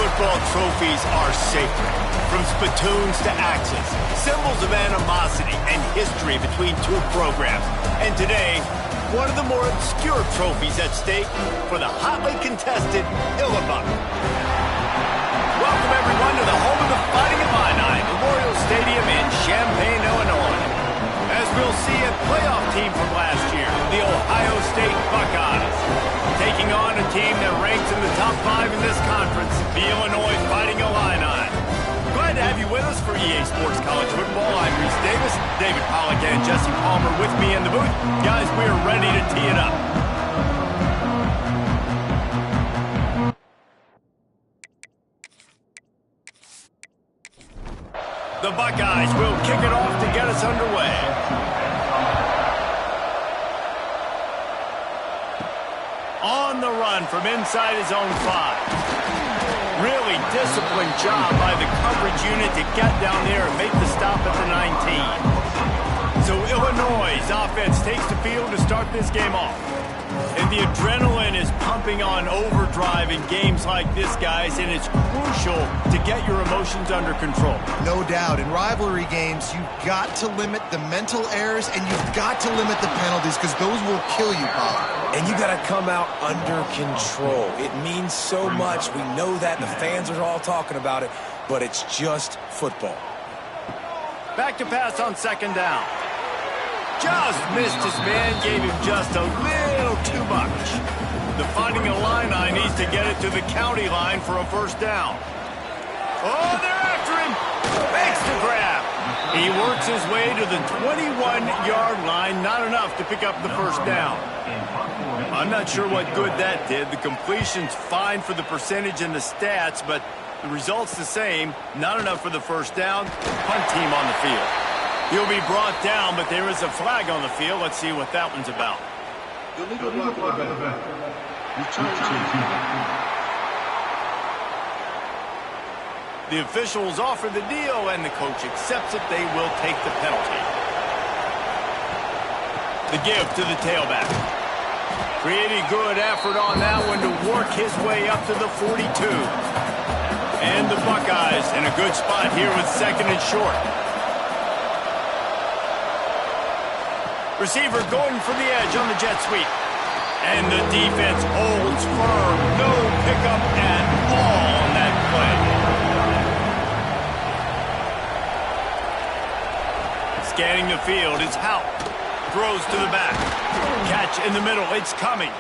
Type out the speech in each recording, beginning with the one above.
football trophies are sacred. From spittoons to axes, symbols of animosity and history between two programs. And today, one of the more obscure trophies at stake for the hotly contested Illinois. Welcome, everyone, to the home of the Fighting Illini, Memorial Stadium in Champaign, Illinois. As we'll see, a playoff team from last year, the Ohio State Buckeyes, taking on a team that ranks in the top 5 in this conference, the Illinois Fighting Illini. Glad to have you with us for EA Sports College Football. I'm Reese Davis, David Pollack and Jesse Palmer with me in the booth. Guys, we are ready to tee it up. The Buckeyes will kick it off to get us underway. On the run from inside his own 5. Really disciplined job by the coverage unit to get down there and make the stop at the 19. So Illinois' offense takes the field to start this game off. And the adrenaline is pumping on overdrive in games like this, guys, and it's crucial to get your emotions under control. No doubt. In rivalry games, you've got to limit the mental errors and you've got to limit the penalties because those will kill you, Paul. And you got to come out under control. It means so much. We know that. The fans are all talking about it, but it's just football. Back to pass on second down. Just missed his man, gave him just a little too much. The Fighting Illini needs to get it to the county line for a first down. Oh, they're after him. Makes the grab. He works his way to the 21-yard line, not enough to pick up the first down. I'm not sure what good that did. The completion's fine for the percentage and the stats, but the result's the same. Not enough for the first down. Punt team on the field. He'll be brought down, but there is a flag on the field. Let's see what that one's about. The officials offer the deal, and the coach accepts it. They will take the penalty. The give to the tailback. Pretty good effort on that one to work his way up to the 42. And the Buckeyes in a good spot here with second and short. Receiver going for the edge on the jet sweep. And the defense holds firm. No pickup at all on that play. Scanning the field, it's Hout. Throws to the back. Catch in the middle, it's Cummings.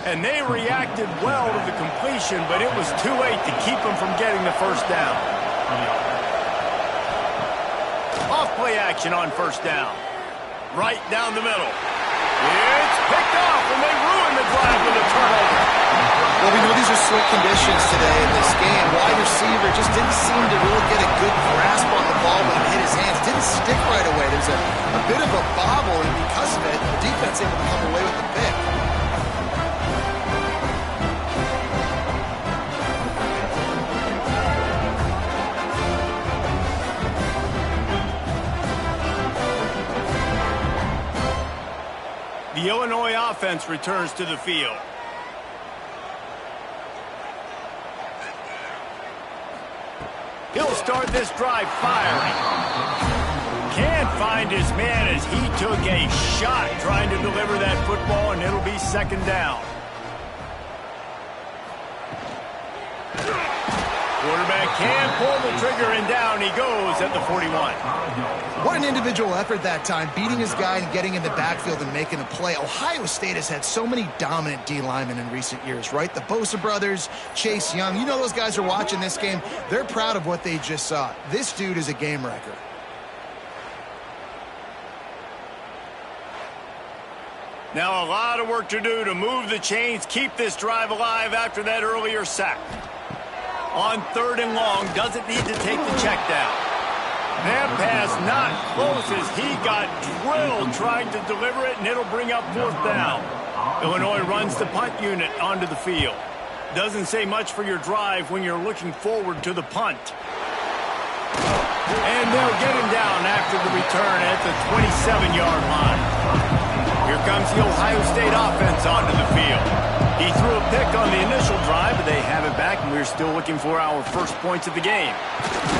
And they reacted well to the completion, but it was too late to keep them from getting the first down. Off play action on first down. Right down the middle. It's picked off, and they ruin the drive with a turnover. Well, we know these are slick conditions today in this game. Wide receiver just didn't seem to really get a good grasp on the ball when it hit his hands. Didn't stick right away. There's a bit of a bobble, and because of it, the defense able to come away with the pick. The Illinois offense returns to the field. He'll start this drive firing. Can't find his man as he took a shot trying to deliver that football, and it'll be second down. Quarterback can pull the trigger, and down he goes at the 41. What an individual effort that time, beating his guy and getting in the backfield and making a play. Ohio State has had so many dominant D linemen in recent years, right? The Bosa brothers, Chase Young. You know those guys are watching this game. They're proud of what they just saw. This dude is a game wrecker. Now a lot of work to do to move the chains, keep this drive alive after that earlier sack. On third and long, doesn't need to take the check down. That pass not close as he got drilled trying to deliver it, and it'll bring up fourth down. Illinois runs the punt unit onto the field. Doesn't say much for your drive when you're looking forward to the punt. And they'll get him down after the return at the 27-yard line. Here comes comes the Ohio State offense onto the field. He threw a pick on the initial drive, but they have it back, and we're still looking for our first points of the game.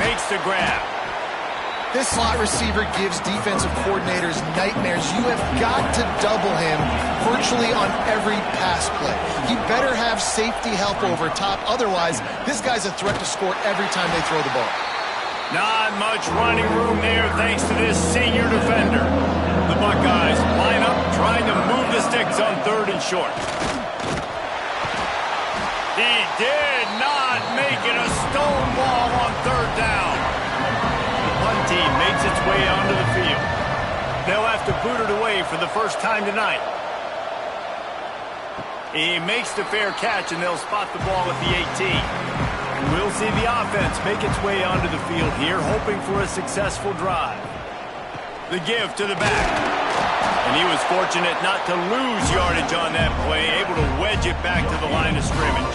Makes the grab. This slot receiver gives defensive coordinators nightmares. You have got to double him virtually on every pass play. He better have safety help over top. Otherwise, this guy's a threat to score every time they throw the ball. Not much running room there thanks to this senior defender. The Buckeyes line up trying to move the sticks on 3rd and short. He did not make it a stone ball on 3rd down. One team makes its way onto the field. They'll have to boot it away for the first time tonight. He makes the fair catch, and they'll spot the ball at the 18. We'll see the offense make its way onto the field here, hoping for a successful drive. The give to the back. And he was fortunate not to lose yardage on that play, able to wedge it back to the line of scrimmage.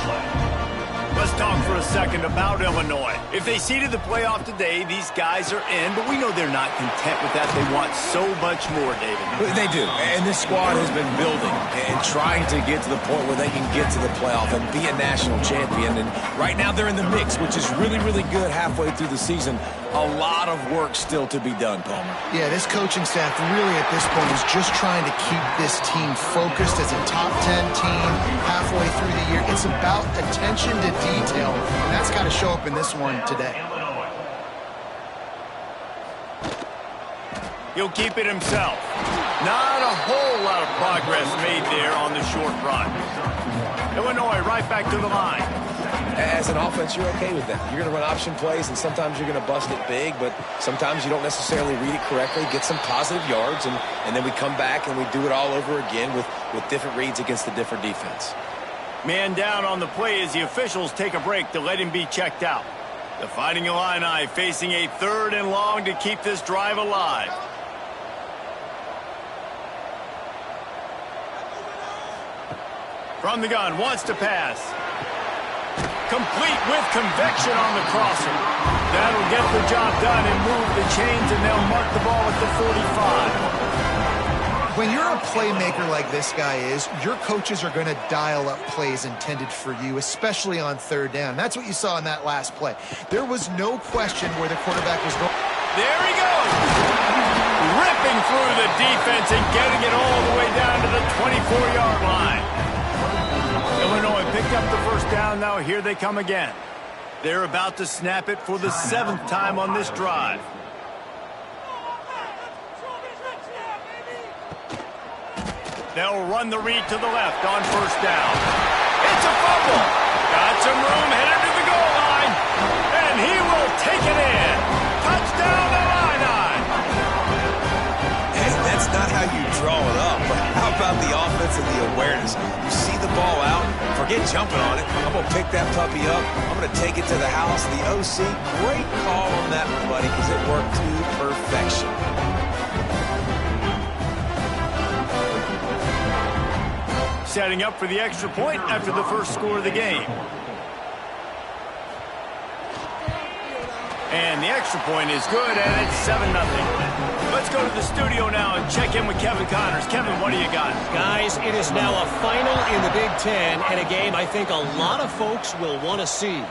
Let's talk for a second about Illinois. If they seeded the playoff today, these guys are in, but we know they're not content with that. They want so much more, David. They do, and this squad has been building and trying to get to the point where they can get to the playoff and be a national champion. And right now they're in the mix, which is really, really good halfway through the season. A lot of work still to be done, Palmer. Yeah, this coaching staff really at this point is just trying to keep this team focused as a top 10 team halfway through the year. It's about attention to detail, and that's got to show up in this one today. He'll keep it himself. Not a whole lot of progress made there on the short run. Illinois right back to the line. As an offense, you're okay with that. You're going to run option plays, and sometimes you're going to bust it big, but sometimes you don't necessarily read it correctly, get some positive yards, and then we come back and we do it all over again with different reads against the different defense. Man down on the play as the officials take a break to let him be checked out. The Fighting Illini facing a 3rd and long to keep this drive alive. From the gun, wants to pass. Complete with conviction on the crosser. That'll get the job done and move the chains, and they'll mark the ball at the 45. When you're a playmaker like this guy is, your coaches are going to dial up plays intended for you, especially on 3rd down. That's what you saw in that last play. There was no question where the quarterback was going. There he goes. Ripping through the defense and getting it all the way down to the 24-yard line. Illinois picked up the first down. Now here they come again. They're about to snap it for the 7th time on this drive. They'll run the read to the left on 1st down. It's a fumble. Got some room, headed to the goal line. And he will take it in. Touchdown Illini. Hey, that's not how you draw it up, but how about the offense and the awareness? You see the ball out, forget jumping on it. I'm going to pick that puppy up. I'm going to take it to the house. The OC, great call on that one, buddy, because it worked to perfection. Setting up for the extra point after the first score of the game. And the extra point is good, and it's 7-0. Let's go to the studio now and check in with Kevin Connors. Kevin, what do you got? Guys, it is now a final in the Big Ten, and a game I think a lot of folks will want to see.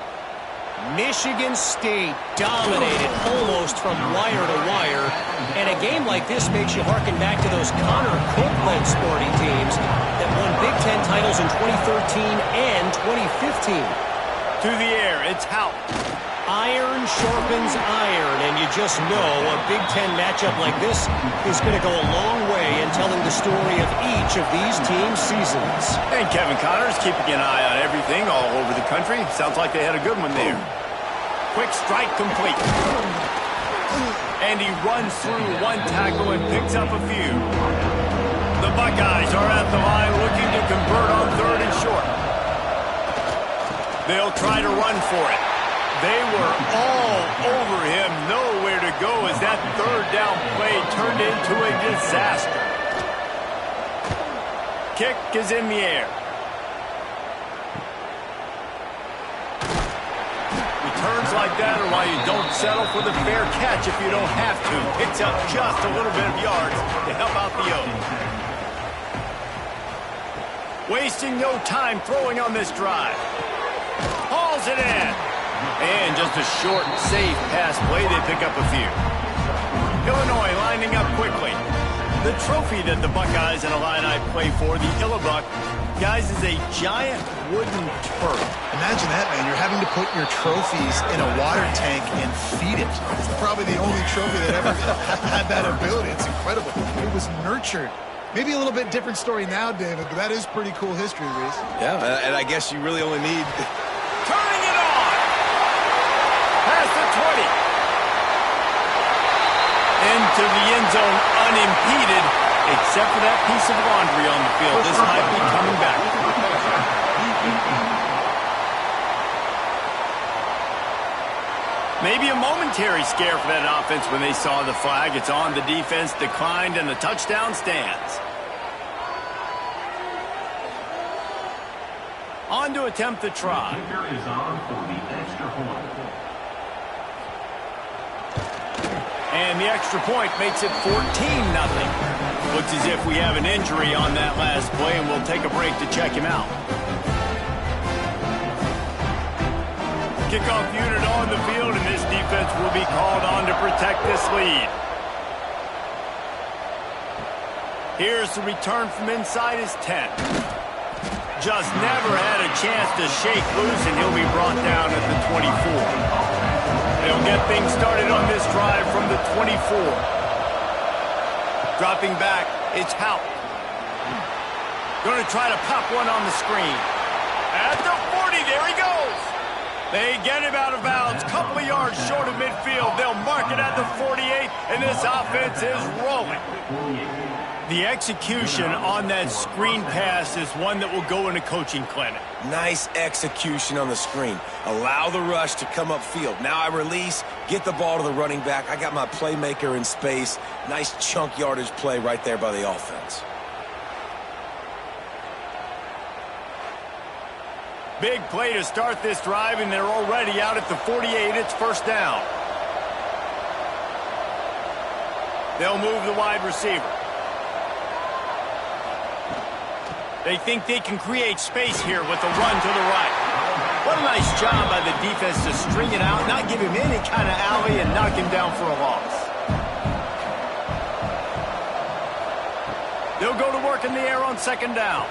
Michigan State dominated almost from wire to wire, and a game like this makes you harken back to those Connor Cook-led sporting teams that won Big Ten titles in 2013 and 2015. To the air, it's Hout. Iron sharpens iron, and you just know a Big Ten matchup like this is going to go a long way in telling the story of each of these teams' seasons. And Kevin Connors keeping an eye on everything all over the country. Sounds like they had a good one there. Quick strike complete. And he runs through one tackle and picks up a few. The Buckeyes are at the line looking to convert on 3rd and short. They'll try to run for it. They were all over him, nowhere to go as that 3rd down play turned into a disaster. Kick is in the air. Returns like that are why you don't settle for the fair catch if you don't have to. Picks up just a little bit of yards to help out the O's. Wasting no time throwing on this drive. Hauls it in. And just a short, safe pass play. They pick up a few. Illinois lining up quickly. The trophy that the Buckeyes and Illini play for, the Illabuck, guys, is a giant wooden turret. Imagine that, man. You're having to put your trophies in a water tank and feed it. It's probably the only trophy that ever had that ability. It's incredible. It was nurtured. Maybe a little bit different story now, David, but that is pretty cool history, Reese. Yeah, and I guess you really only need... Turning it on! Past the 20. Into the end zone unimpeded, except for that piece of laundry on the field. This might be coming back. Maybe a momentary scare for that offense when they saw the flag. It's on, the defense declined, and the touchdown stands. On to attempt the try. And the extra point makes it 14-0. Looks as if we have an injury on that last play, and we'll take a break to check him out. Kickoff unit on the field, and this defense will be called on to protect this lead. Here's the return from inside his 10. Just never had a chance to shake loose, and he'll be brought down at the 24. They'll get things started on this drive from the 24. Dropping back, it's Houck. Going to try to pop one on the screen. At the 40, there he goes. They get him out of bounds, couple of yards short of midfield. They'll mark it at the 48, and this offense is rolling. The execution on that screen pass is one that will go in a coaching clinic. Nice execution on the screen. Allow the rush to come upfield. Now I release, get the ball to the running back. I got my playmaker in space. Nice chunk yardage play right there by the offense. Big play to start this drive, and they're already out at the 48. It's first down. They'll move the wide receiver. They think they can create space here with a run to the right. What a nice job by the defense to string it out, not give him any kind of alley, and knock him down for a loss. They'll go to work in the air on second down.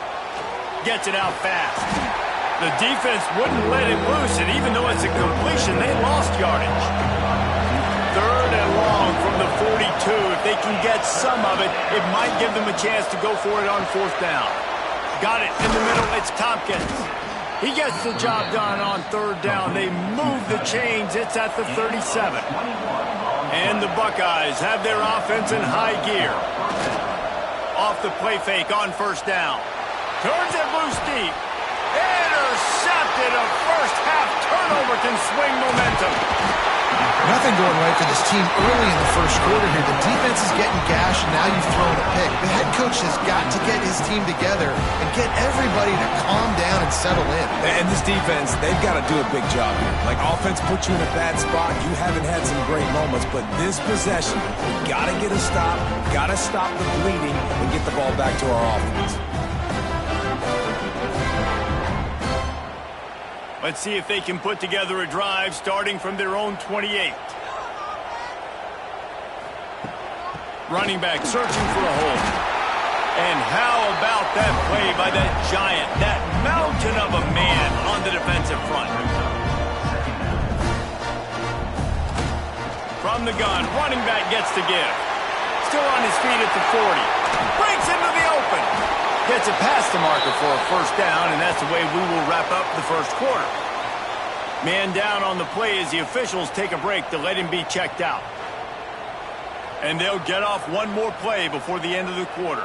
Gets it out fast. The defense wouldn't let him loose, and even though it's a completion, they lost yardage. Third and long from the 42. If they can get some of it, it might give them a chance to go for it on fourth down. Got it in the middle. It's Tompkins. He gets the job done on third down. They move the chains. It's at the 37. And the Buckeyes have their offense in high gear. Off the play fake on first down. Turns it loose deep. Intercepted. A first half turnover can swing momentum. Nothing going right for this team early in the first quarter here. The defense is getting gashed, and now you've thrown a pick. The head coach has got to get his team together and get everybody to calm down and settle in. And this defense, they've got to do a big job here. Like, offense puts you in a bad spot. You haven't had some great moments, but this possession, we got to get a stop, got to stop the bleeding, and get the ball back to our offense. Let's see if they can put together a drive starting from their own 28. Running back searching for a hole. And how about that play by that giant, that mountain of a man on the defensive front. From the gun, running back gets to give. Still on his feet at the 40. Breaks into the open. Gets it past the marker for a first down, and that's the way we will wrap up the first quarter. Man down on the play as the officials take a break to let him be checked out. And they'll get off one more play before the end of the quarter.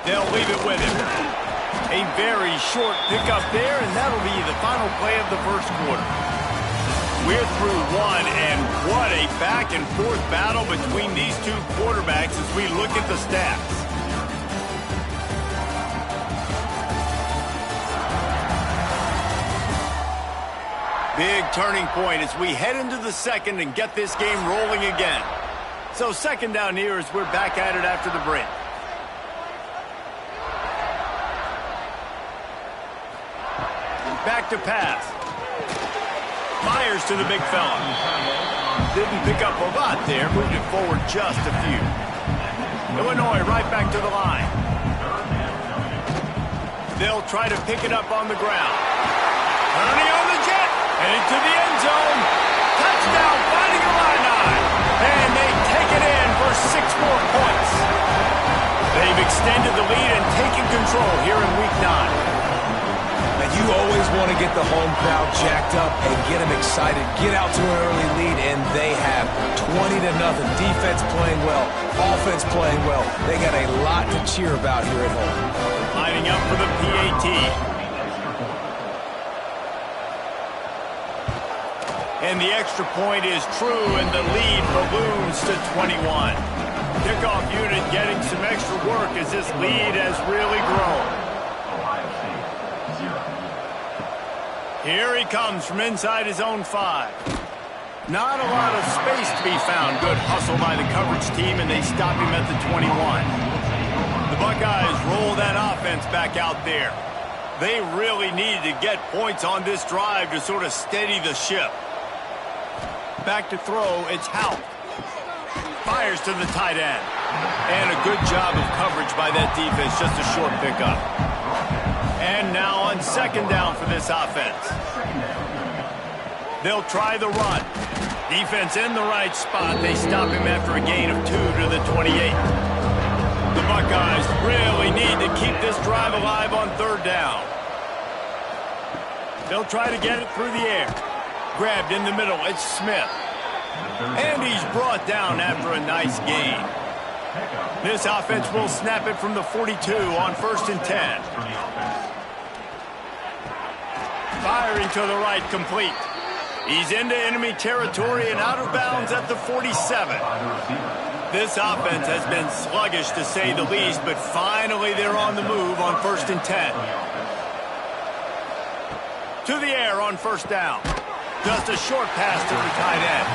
They'll leave it with him. A very short pickup there, and that'll be the final play of the first quarter. We're through one, and what a back-and-forth battle between these two quarterbacks as we look at the stats. Big turning point as we head into the second and get this game rolling again. So second down here as we're back at it after the break. Back to pass. Fires to the big fella. Didn't pick up a lot there. Moved it forward just a few. Illinois right back to the line. They'll try to pick it up on the ground. Turning on the jet. Headed to the end zone. Touchdown, Fighting Illini. And they take it in for 6 more points. They've extended the lead and taken control here in Week 9. And you always want to get the home crowd jacked up and get them excited. Get out to an early lead, and they have 20-0. Defense playing well, offense playing well. They got a lot to cheer about here at home. Lining up for the PAT. And the extra point is true, and the lead balloons to 21. Kickoff unit getting some extra work as this lead has really grown. Here he comes from inside his own 5. Not a lot of space to be found. Good hustle by the coverage team, and they stop him at the 21. The Buckeyes roll that offense back out there. They really needed to get points on this drive to sort of steady the ship. Back to throw, it's Houck. Fires to the tight end. And a good job of coverage by that defense, just a short pickup. And now on second down for this offense. They'll try the run. Defense in the right spot. They stop him after a gain of 2 to the 28. The Buckeyes really need to keep this drive alive on third down. They'll try to get it through the air. Grabbed in the middle, it's Smith. And he's brought down after a nice gain. This offense will snap it from the 42 on 1st and 10. Firing to the right, complete. He's into enemy territory and out of bounds at the 47. This offense has been sluggish to say the least, but finally they're on the move on 1st and 10. To the air on 1st down. Just a short pass to the tight end.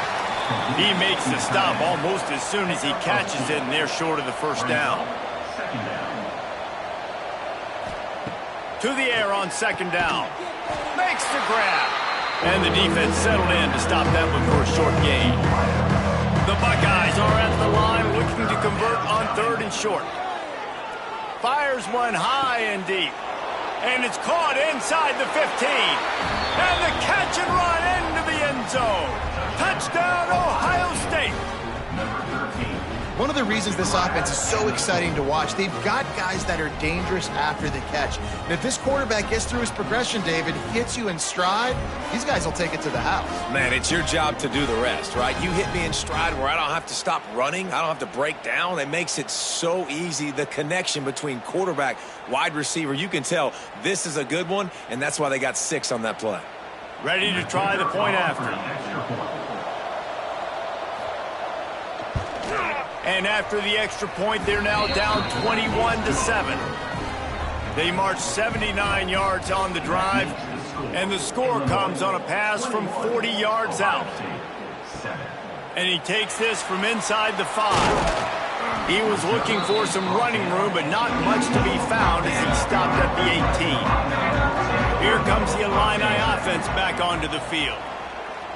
He makes the stop almost as soon as he catches it, and they're short of the 1st down. To the air on 2nd down. Makes the grab. And the defense settled in to stop that one for a short gain. The Buckeyes are at the line looking to convert on 3rd and short. Fires one high and deep. And it's caught inside the 15. And the catch and run into the end zone. Touchdown, Ohio State. One of the reasons this offense is so exciting to watch, they've got guys that are dangerous after the catch. And if this quarterback gets through his progression, David, hits you in stride, these guys will take it to the house. Man, it's your job to do the rest, right? You hit me in stride where I don't have to stop running. I don't have to break down. It makes it so easy. The connection between quarterback, wide receiver, you can tell this is a good one, and that's why they got 6 on that play. Ready to try the point after. And after the extra point, they're now down 21-7. They march 79 yards on the drive, and the score comes on a pass from 40 yards out. And he takes this from inside the 5. He was looking for some running room, but not much to be found as he stopped at the 18. Here comes the Illini offense back onto the field.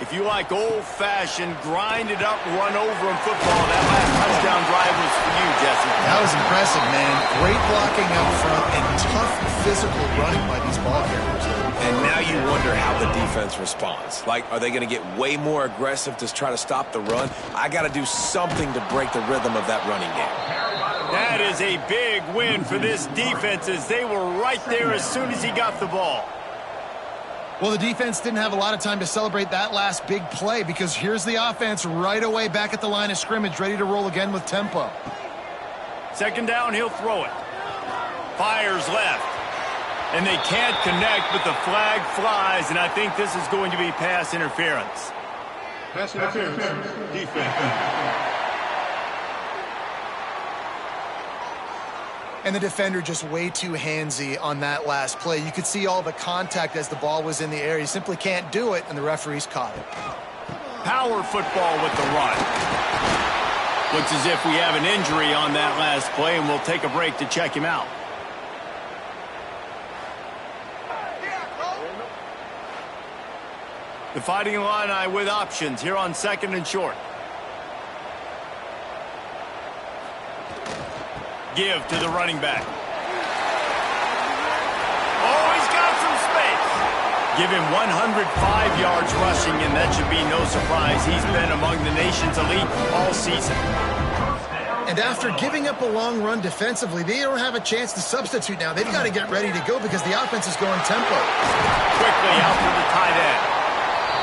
If you like old-fashioned, grind-it-up, run-over-'em football, that last touchdown drive was for you, Jesse. That was impressive, man. Great blocking up front and tough physical running by these ball carriers. And now you wonder how the defense responds. Like, are they going to get way more aggressive to try to stop the run? I got to do something to break the rhythm of that running game. That is a big win for this defense as they were right there as soon as he got the ball. Well, the defense didn't have a lot of time to celebrate that last big play because here's the offense right away back at the line of scrimmage, ready to roll again with tempo. 2nd down, he'll throw it. Fires left. And they can't connect, but the flag flies, and I think this is going to be pass interference. Pass interference. Defense. And the defender just way too handsy on that last play. You could see all the contact as the ball was in the air. He simply can't do it, and the referees caught it. Power football with the run. Looks as if we have an injury on that last play, and we'll take a break to check him out. The Fighting Illini with options here on 2nd and short. Give to the running back. Oh, he's got some space. Give him 105 yards rushing, and that should be no surprise. He's been among the nation's elite all season. And after giving up a long run defensively, they don't have a chance to substitute now. They've got to get ready to go because the offense is going tempo. Quickly out to the tight end.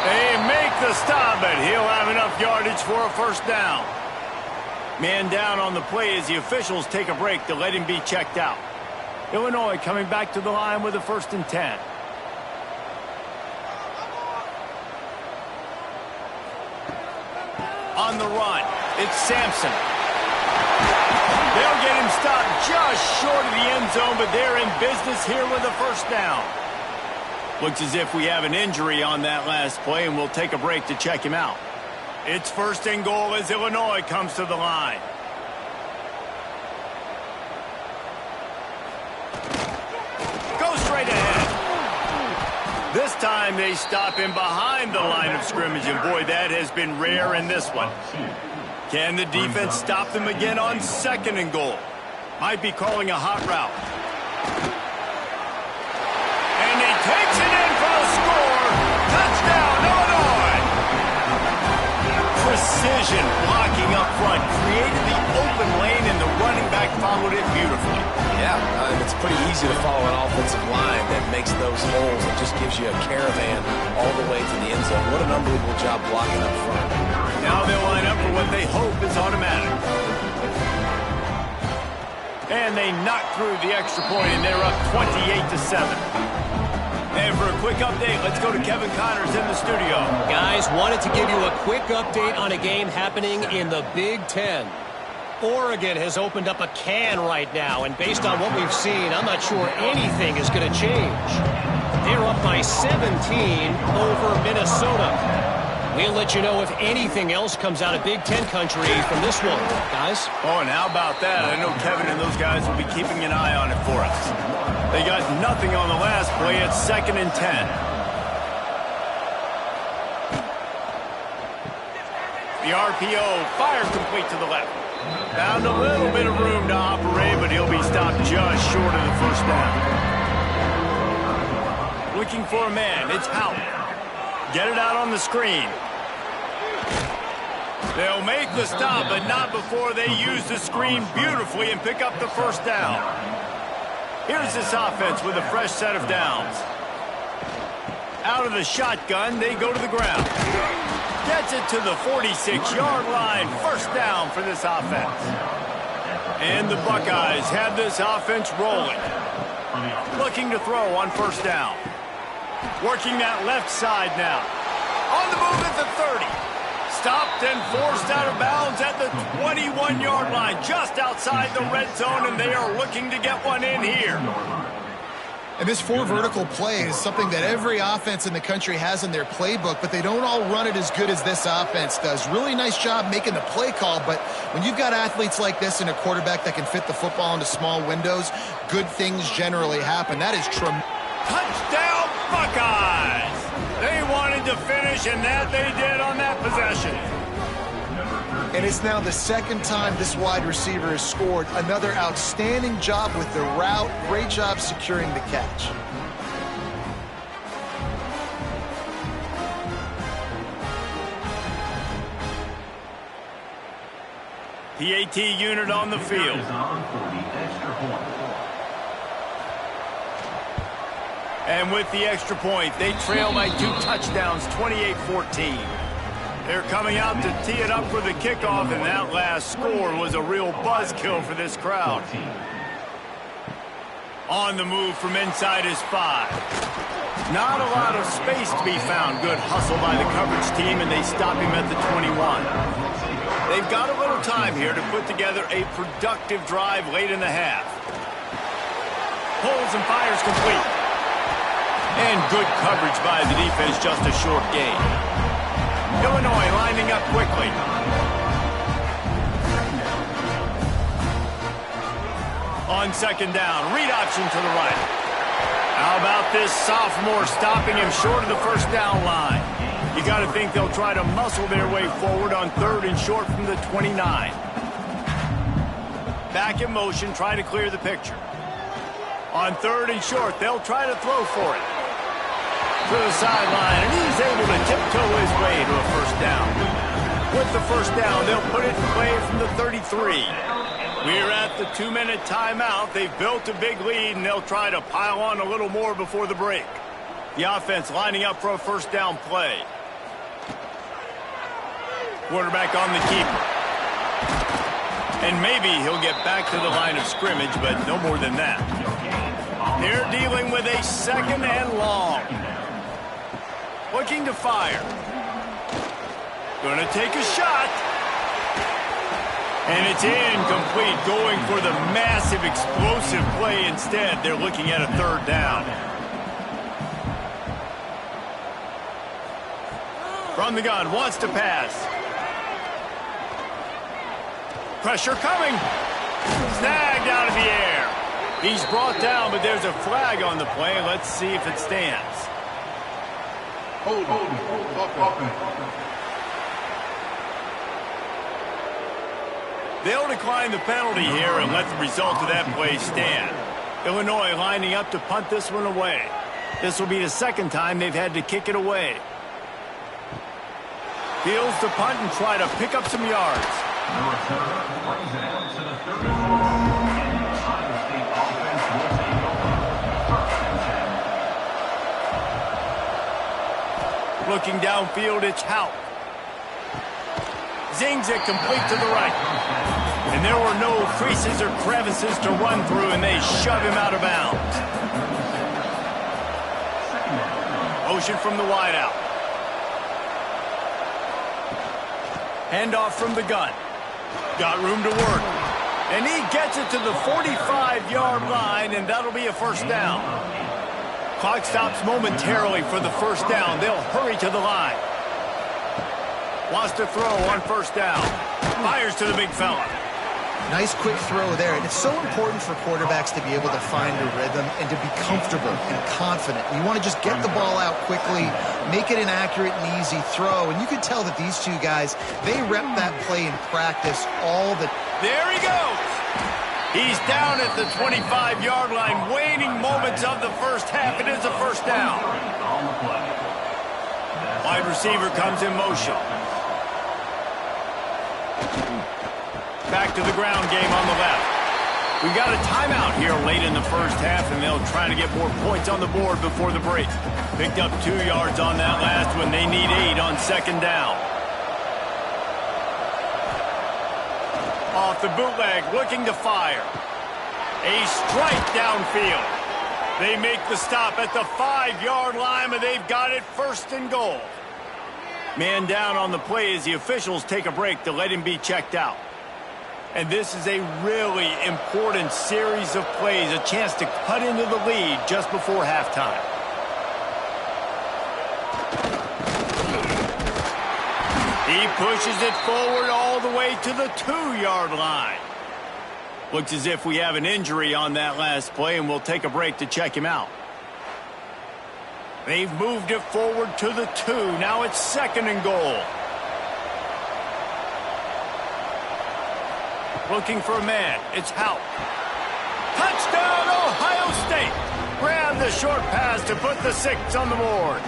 They make the stop, but he'll have enough yardage for a first down. Man down on the play as the officials take a break to let him be checked out. Illinois coming back to the line with a 1st and 10. On the run, it's Sampson. They'll get him stopped just short of the end zone, but they're in business here with a first down. Looks as if we have an injury on that last play, and we'll take a break to check him out. It's 1st and goal as Illinois comes to the line. Go straight ahead. This time they stop him behind the line of scrimmage, and boy, that has been rare in this one. Can the defense stop them again on 2nd and goal? Might be calling a hot route. And he takes it in for a score. Touchdown, Illinois! Precision blocking up front created the open lane, and the running back followed it beautifully. Yeah, it's pretty easy to follow an offensive line that makes those holes. It just gives you a caravan all the way to the end zone. What an unbelievable job blocking up front. Now they'll line up for what they hope is automatic. And they knock through the extra point, and they're up 28-7. And for a quick update, let's go to Kevin Connors in the studio. Guys, wanted to give you a quick update on a game happening in the Big Ten. Oregon has opened up a can right now, and based on what we've seen, I'm not sure anything is going to change. They're up by 17 over Minnesota. We'll let you know if anything else comes out of Big Ten country from this one, guys. Oh, and how about that? I know Kevin and those guys will be keeping an eye on it for us. They got nothing on the last play. It's 2nd and 10. The RPO fire complete to the left. Found a little bit of room to operate, but he'll be stopped just short of the first down. Looking for a man. It's Howard. Get it out on the screen. They'll make the stop, but not before they use the screen beautifully and pick up the first down. Here's this offense with a fresh set of downs. Out of the shotgun, they go to the ground. Gets it to the 46-yard line. First down for this offense. And the Buckeyes have this offense rolling. Looking to throw on first down. Working that left side now. On the move at the 30. Stopped and forced out of bounds at the 21-yard line. Just outside the red zone, and they are looking to get one in here. And this 4 vertical play is something that every offense in the country has in their playbook, but they don't all run it as good as this offense does. Really nice job making the play call, but when you've got athletes like this and a quarterback that can fit the football into small windows, good things generally happen. That is tremendous. Touchdown, Buckeyes! They wanted to finish, and that they did on that possession. And it's now the 2nd time this wide receiver has scored. Another outstanding job with the route. Great job securing the catch. PAT unit on the field. And with the extra point, they trail by 2 touchdowns, 28-14. They're coming out to tee it up for the kickoff, and that last score was a real buzzkill for this crowd. On the move from inside his 5. Not a lot of space to be found. Good hustle by the coverage team, and they stop him at the 21. They've got a little time here to put together a productive drive late in the half. pulls and fires complete. And good coverage by the defense, just a short gain. Illinois lining up quickly. On second down, read option to the right. How about this sophomore stopping him short of the first down line? You got to think they'll try to muscle their way forward on third and short from the 29. Back in motion, try to clear the picture. On third and short, they'll try to throw for it. To the sideline, and he's able to tiptoe his way to a first down. With the first down, they'll put it in play from the 33. We're at the 2-minute timeout. They've built a big lead, and they'll try to pile on a little more before the break. The offense lining up for a first down play. Quarterback on the keeper. And maybe he'll get back to the line of scrimmage, but no more than that. They're dealing with a second and long. Looking to fire. Gonna take a shot. And it's incomplete, going for the massive explosive play instead. They're looking at a third down. From the gun, wants to pass. Pressure coming. Snagged out of the air. He's brought down, but there's a flag on the play. Let's see if it stands. Hold. They'll decline the penalty here and let the result of that play stand. Illinois lining up to punt this one away. This will be the second time they've had to kick it away. Fields the punt and try to pick up some yards. Looking downfield, it's Houck. Zings it complete to the right. And there were no creases or crevices to run through, and they shove him out of bounds. Motion from the wideout. Handoff from the gun. Got room to work. And he gets it to the 45-yard line, and that'll be a first down. Clock stops momentarily for the first down. They'll hurry to the line. Wants to throw on first down. Fires to the big fella. Nice quick throw there. And it's so important for quarterbacks to be able to find a rhythm and to be comfortable and confident. You want to just get the ball out quickly, make it an accurate and easy throw. And you can tell that these two guys, they rep that play in practice all the... There he goes. He's down at the 25-yard line, waning moments of the first half. It is a first down. Wide receiver comes in motion. Back to the ground game on the left. We've got a timeout here late in the first half, and they'll try to get more points on the board before the break. Picked up 2 yards on that last one. They need 8 on second down. Off the bootleg, looking to fire. A strike downfield. They make the stop at the 5-yard line, but they've got it first and goal. Man down on the play as the officials take a break to let him be checked out. And this is a really important series of plays, a chance to cut into the lead just before halftime. He pushes it forward all the way to the 2-yard line. Looks as if we have an injury on that last play, and we'll take a break to check him out. They've moved it forward to the 2. Now it's second and goal. Looking for a man. It's Houck. Touchdown, Ohio State. Grab the short pass to put the 6 on the board.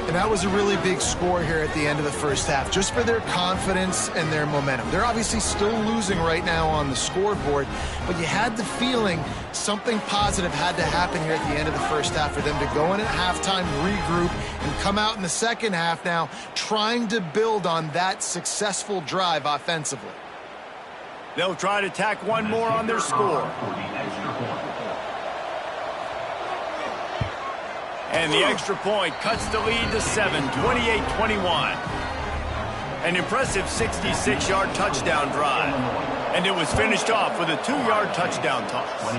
And that was a really big score here at the end of the first half, just for their confidence and their momentum. They're obviously still losing right now on the scoreboard, but you had the feeling something positive had to happen here at the end of the first half for them to go in at halftime, regroup, and come out in the second half now trying to build on that successful drive offensively. They'll try to tack one more on their score. And the extra point cuts the lead to 7, 28-21. An impressive 66-yard touchdown drive. And it was finished off with a 2-yard touchdown toss.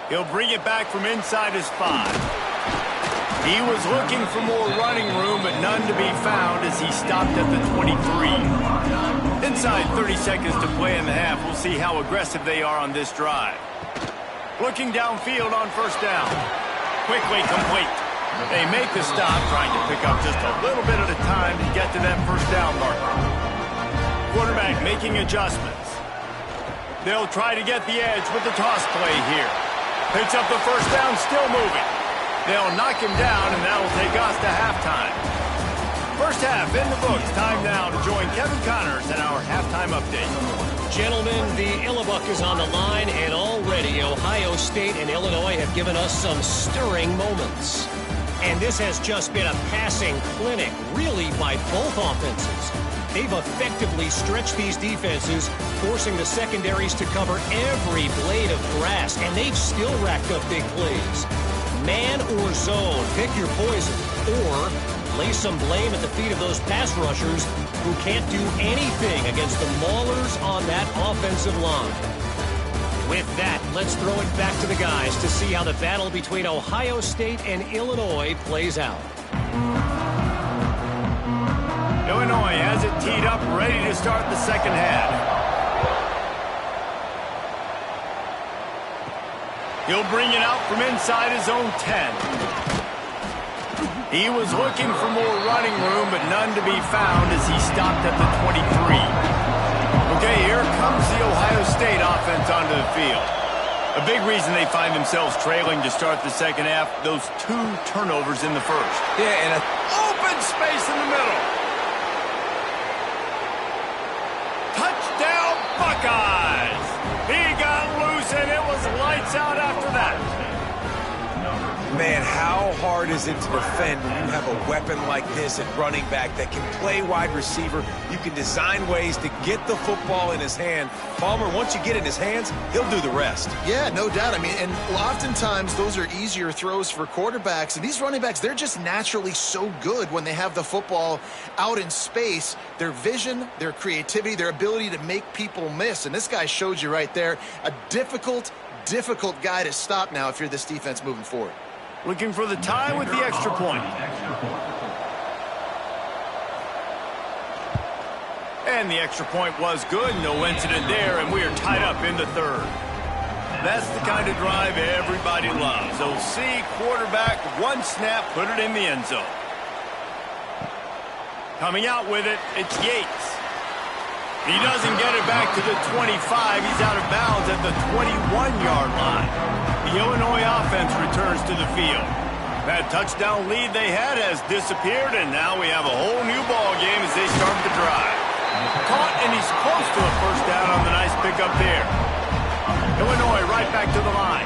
He'll bring it back from inside his 5. He was looking for more running room, but none to be found as he stopped at the 23. Inside 30 seconds to play in the half. We'll see how aggressive they are on this drive. Looking downfield on first down. Quickly complete. They make the stop, trying to pick up just a little bit at a time to get to that first down marker. Quarterback making adjustments. They'll try to get the edge with the toss play here. Picks up the first down, still moving. They'll knock him down, and that'll take us to halftime. First half in the books. Time now to join Kevin Connors in our halftime update. Gentlemen, the Illibuck is on the line, and already Ohio State and Illinois have given us some stirring moments. And this has just been a passing clinic, really, by both offenses. They've effectively stretched these defenses, forcing the secondaries to cover every blade of grass, and they've still racked up big plays. Man or zone, pick your poison, or lay some blame at the feet of those pass rushers who can't do anything against the maulers on that offensive line. With that, let's throw it back to the guys to see how the battle between Ohio State and Illinois plays out. Illinois has it teed up, ready to start the second half. He'll bring it out from inside his own 10. He was looking for more running room, but none to be found as he stopped at the 23. Okay, here comes the Ohio State offense onto the field. A big reason they find themselves trailing to start the second half, those 2 turnovers in the first. Yeah, and open space in the middle. Touchdown, Buckeyes! He got loose, and it was lights out after that. Man, how hard is it to defend when you have a weapon like this at running back that can play wide receiver? You can design ways to get the football in his hand. Palmer, once you get it in his hands, he'll do the rest. Yeah, no doubt. I mean, and oftentimes those are easier throws for quarterbacks. And these running backs, they're just naturally so good when they have the football out in space. Their vision, their creativity, their ability to make people miss. And this guy showed you right there, a difficult guy to stop now if you're this defense moving forward. Looking for the tie with the extra point. And the extra point was good. No incident there, and we are tied up in the third. That's the kind of drive everybody loves. OC, quarterback, one snap, put it in the end zone. Coming out with it, it's Yates. He doesn't get it back to the 25. He's out of bounds at the 21-yard line. The Illinois offense returns to the field. That touchdown lead they had has disappeared, and now we have a whole new ball game as they start the drive. Caught, and he's close to a first down on the nice pickup there. Illinois right back to the line.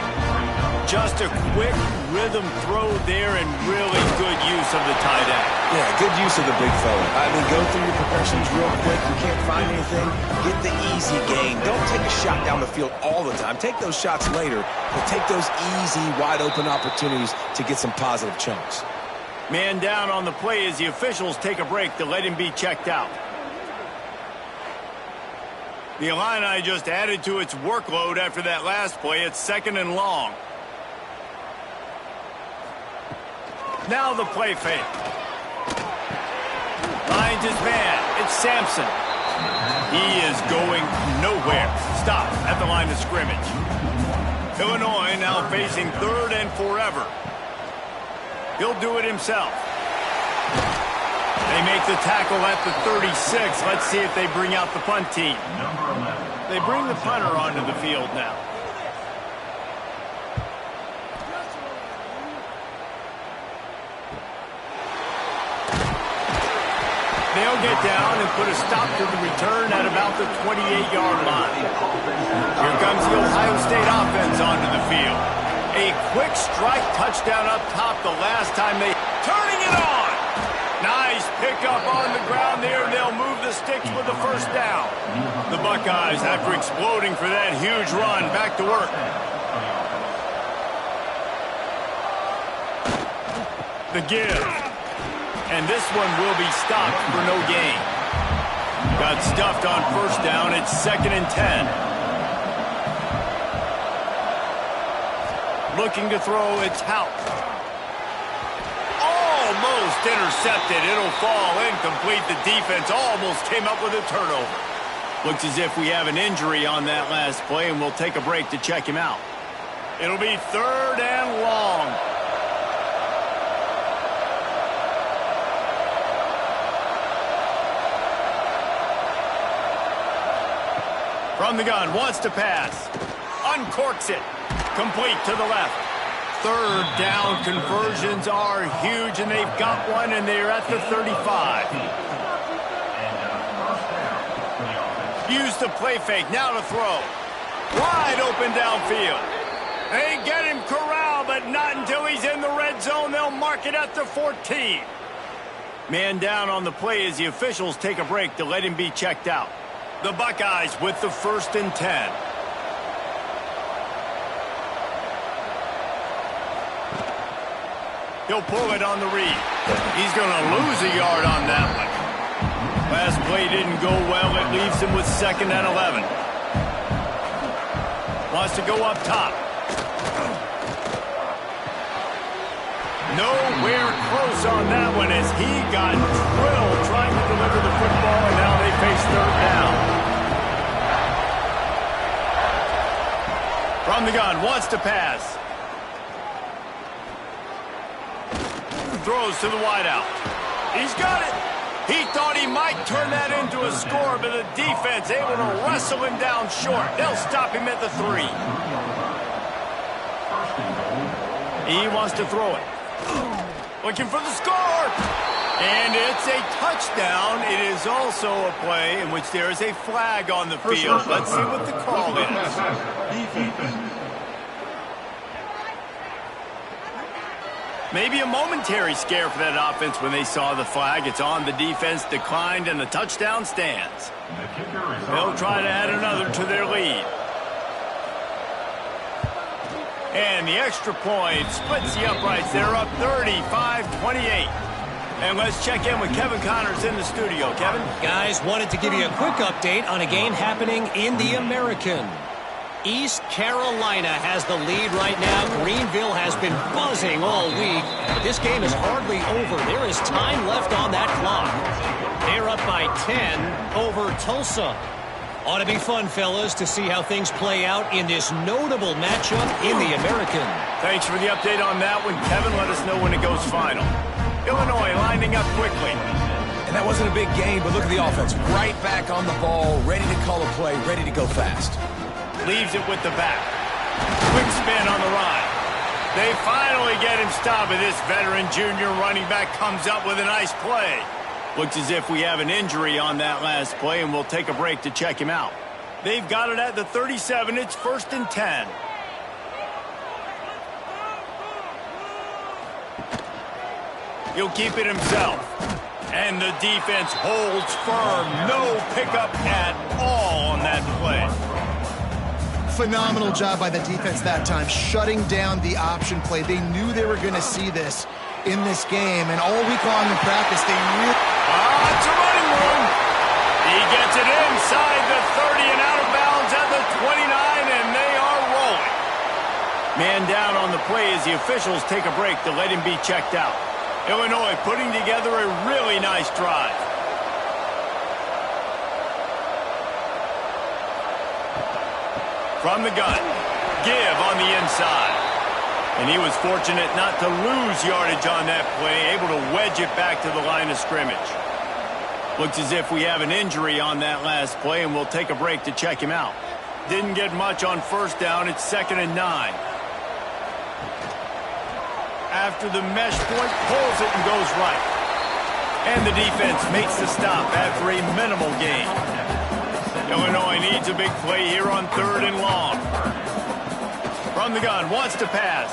Just a quick rhythm throw there and really good use of the tight end. Yeah, good use of the big fella. I mean, go through your progressions real quick. You can't find anything. Get the easy gain. Don't take a shot down the field all the time. Take those shots later, but take those easy, wide-open opportunities to get some positive chunks. Man down on the play as the officials take a break to let him be checked out. The Illini just added to its workload after that last play. It's 2nd and long. Now the play fake. Finds his man. It's Sampson. He is going nowhere. Stop at the line of scrimmage. Illinois now facing 3rd and forever. He'll do it himself. They make the tackle at the 36. Let's see if they bring out the punt team. They bring the punter onto the field now. They'll get down and put a stop to the return at about the 28-yard line. Here comes the Ohio State offense onto the field. A quick strike touchdown up top the last time they... Turning it on! Nice pickup on the ground there. They'll move the sticks with the first down. The Buckeyes, after exploding for that huge run, back to work. The give. And this one will be stopped for no gain. Got stuffed on first down. It's 2nd and 10. Looking to throw, it's Hout. Almost intercepted. It'll fall incomplete. The defense almost came up with a turnover. Looks as if we have an injury on that last play, and we'll take a break to check him out. It'll be 3rd and long. From the gun, wants to pass. Uncorks it. Complete to the left. 3rd down conversions are huge, and they've got one, and they're at the 35. Use the play fake, now to throw. Wide open downfield. They get him corralled, but not until he's in the red zone. They'll mark it at the 14. Man down on the play as the officials take a break to let him be checked out. The Buckeyes with the 1st and 10. He'll pull it on the read. He's going to lose a yard on that one. Last play didn't go well. It leaves him with 2nd and 11. Wants to go up top. Nowhere close on that one as he got drilled trying to deliver the football, and now they face 3rd down. From the gun, wants to pass. Throws to the wideout. He's got it. He thought he might turn that into a score, but the defense able to wrestle him down short. They'll stop him at the 3. He wants to throw it. Looking for the score. And it's a touchdown. It is also a play in which there is a flag on the field. Let's see what the call is. Maybe a momentary scare for that offense when they saw the flag. It's on, the defense declined, and the touchdown stands. They'll try to add another to their lead. And the extra point splits the uprights. They're up 35-28. And let's check in with Kevin Connors in the studio. Kevin? Guys, wanted to give you a quick update on a game happening in the American. East Carolina has the lead right now. Greenville has been buzzing all week, but this game is hardly over. There is time left on that clock. They're up by 10 over Tulsa. Ought to be fun, fellas, to see how things play out in this notable matchup in the American. Thanks for the update on that one, Kevin. Let us know when it goes final. Illinois lining up quickly. And that wasn't a big game, but look at the offense. Right back on the ball, ready to call a play, ready to go fast. Leaves it with the back. Quick spin on the run. They finally get him stopped, and this veteran junior running back comes up with a nice play. Looks as if we have an injury on that last play, and we'll take a break to check him out. They've got it at the 37. It's 1st and 10. He'll keep it himself. And the defense holds firm. No pickup at all on that play. Phenomenal job by the defense that time, shutting down the option play. They knew they were going to see this in this game, and all week long in practice, they knew. It's a running room. He gets it inside the 30 and out of bounds at the 29, and they are rolling. Man down on the play as the officials take a break to let him be checked out. Illinois putting together a really nice drive. From the gun, give on the inside. And he was fortunate not to lose yardage on that play, able to wedge it back to the line of scrimmage. Looks as if we have an injury on that last play, and we'll take a break to check him out. Didn't get much on 1st down. It's 2nd and 9. After the mesh point, pulls it and goes right. And the defense makes the stop after a minimal gain. Illinois needs a big play here on 3rd and long. From the gun, wants to pass.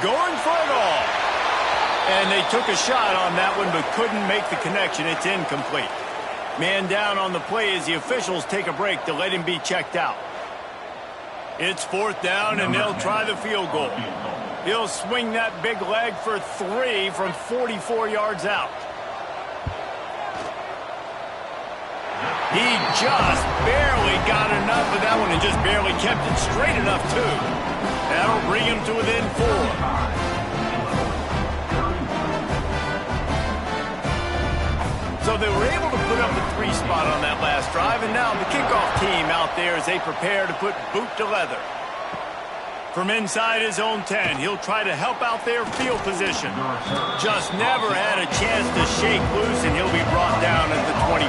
Going for it all. And they took a shot on that one, but couldn't make the connection. It's incomplete. Man down on the play as the officials take a break to let him be checked out. It's 4th down, and they'll try the field goal. He'll swing that big leg for 3 from 44 yards out. He just barely got enough of that one and just barely kept it straight enough, too. That'll bring him to within 4. So they were able to put up a 3 spot on that last drive, and now the kickoff team out there as they prepare to put boot to leather. From inside his own 10, he'll try to help out their field position. Just never had a chance to shake loose, and he'll be brought down at the 24.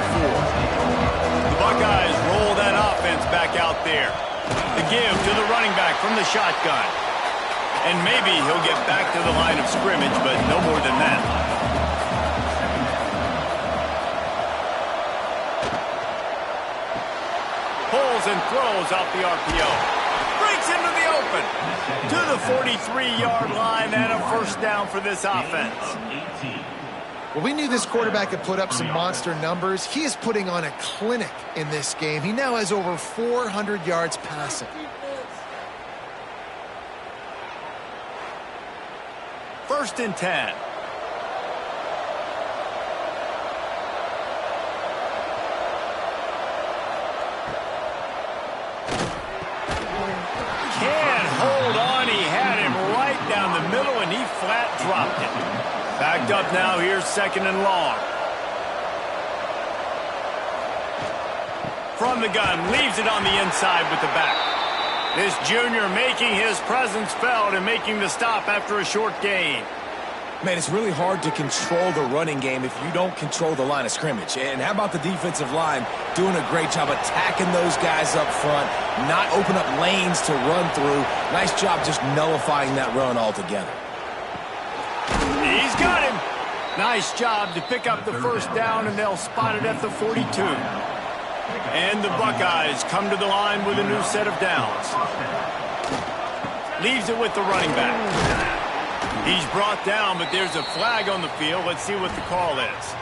The Buckeyes roll that offense back out there. The give to the running back from the shotgun. And maybe he'll get back to the line of scrimmage, but no more than that. Pulls and throws off the RPO. Breaks into the open. To the 43-yard line and a first down for this offense. Well, we knew this quarterback could put up some monster numbers. He is putting on a clinic in this game. He now has over 400 yards passing. First and 10. And he flat dropped it. Backed up now, here's second and long. From the gun, leaves it on the inside with the back. This junior making his presence felt and making the stop after a short gain. Man, it's really hard to control the running game if you don't control the line of scrimmage. And how about the defensive line doing a great job attacking those guys up front, not open up lanes to run through. Nice job just nullifying that run altogether. He's got him. Nice job to pick up the first down, and they'll spot it at the 42. And the Buckeyes come to the line with a new set of downs. Leaves it with the running back. He's brought down, but there's a flag on the field. Let's see what the call is.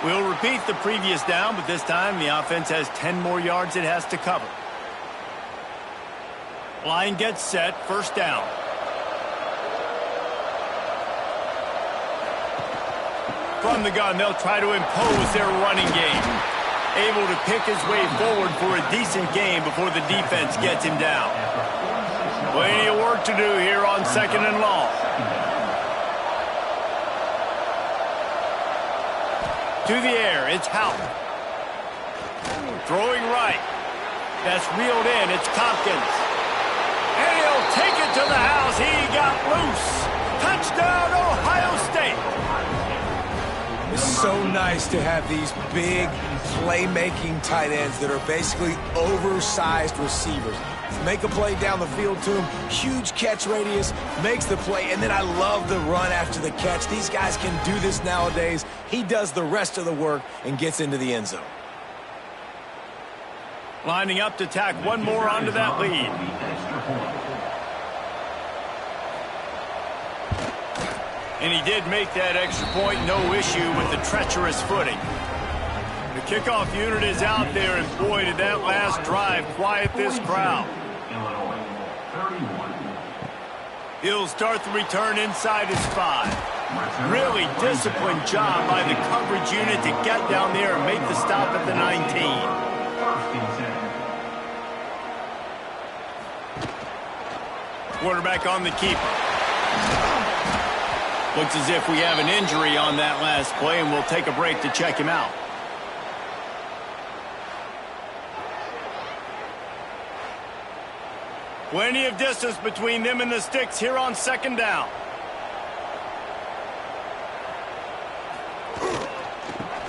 We'll repeat the previous down, but this time the offense has 10 more yards it has to cover. Line gets set, first down. From the gun, they'll try to impose their running game. Able to pick his way forward for a decent game before the defense gets him down. Plenty of work to do here on second and long. To the air, it's Howard. Throwing right. That's reeled in, it's Tompkins. And he'll take it to the house. He got loose. Touchdown, Ohio State. It's so nice to have these big playmaking tight ends that are basically oversized receivers. Make a play down the field to him, huge catch radius, makes the play, and then I love the run after the catch. These guys can do this nowadays. He does the rest of the work and gets into the end zone. Lining up to tack one more onto that lead. And he did make that extra point, no issue with the treacherous footing. The kickoff unit is out there, and boy, did that last drive quiet this crowd. He'll start the return inside his 5. Really disciplined job by the coverage unit to get down there and make the stop at the 19. Quarterback on the keeper. Looks as if we have an injury on that last play, and we'll take a break to check him out. Plenty of distance between them and the sticks here on second down.